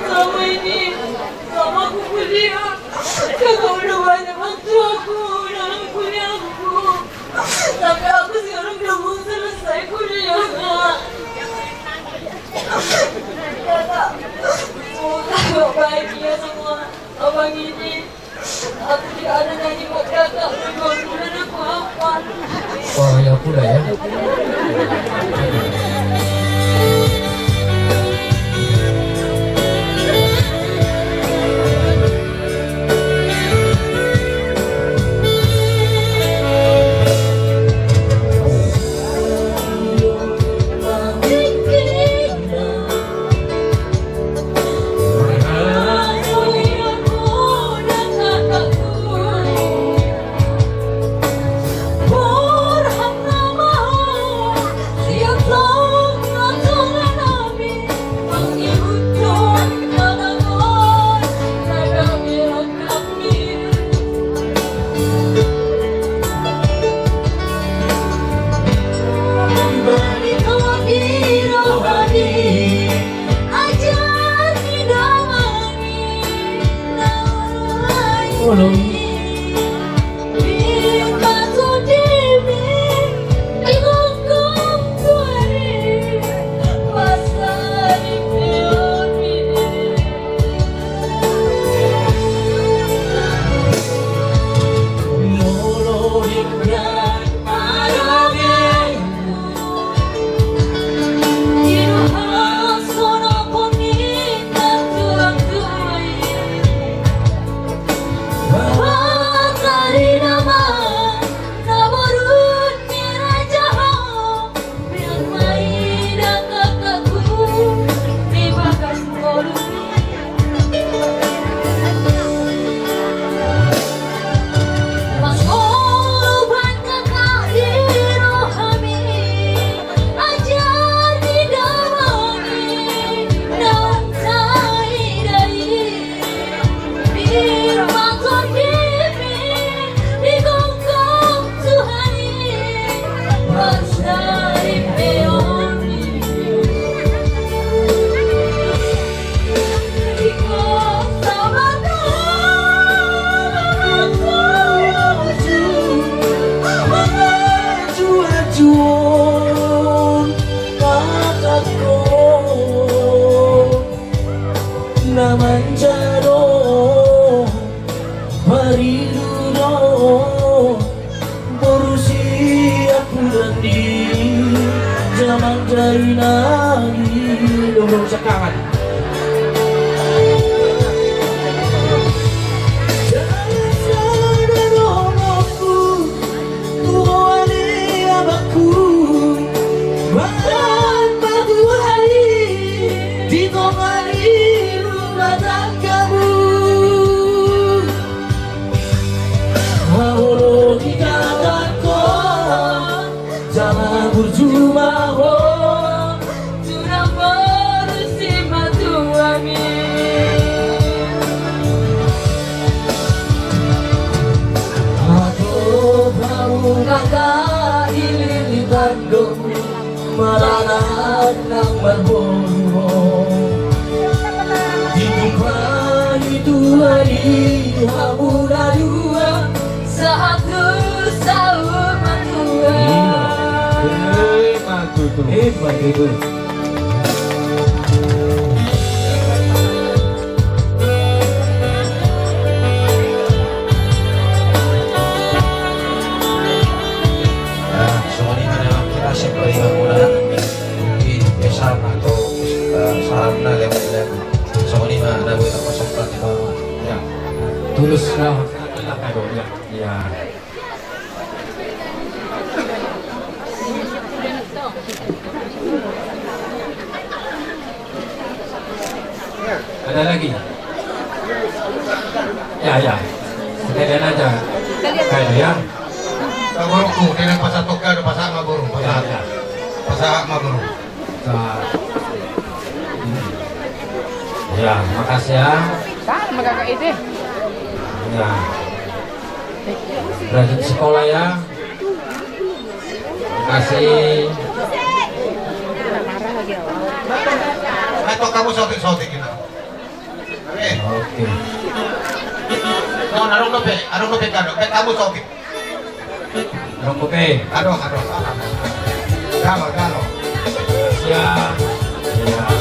selama ini, selama aku kuliah, kakak udah banyak bantu aku dalam kuliahku. Sampai aku sekarang belum selesai kuliah, Kak. Kakak, semoga kakak bahagia semua abang ini. Aku tidak ada nyanyi buat kakak, bukan aku apa. Wah, ya pula ya. Tulus lah, ya. Ada lagi? Ya. Sekalian aja. Kayak ya. Burungku, ini pasal toka ada pasal sama burung, pasal sama burung. Ya, makasih ya. Sama kakak itu. Ya. Berarti di sekolah ya. Makasih. Atau kamu sotik-sotik gitu? Oke. No, arong kopi kado. Kamu kopi. Oke. Kado. Kalo. Siap. Siap.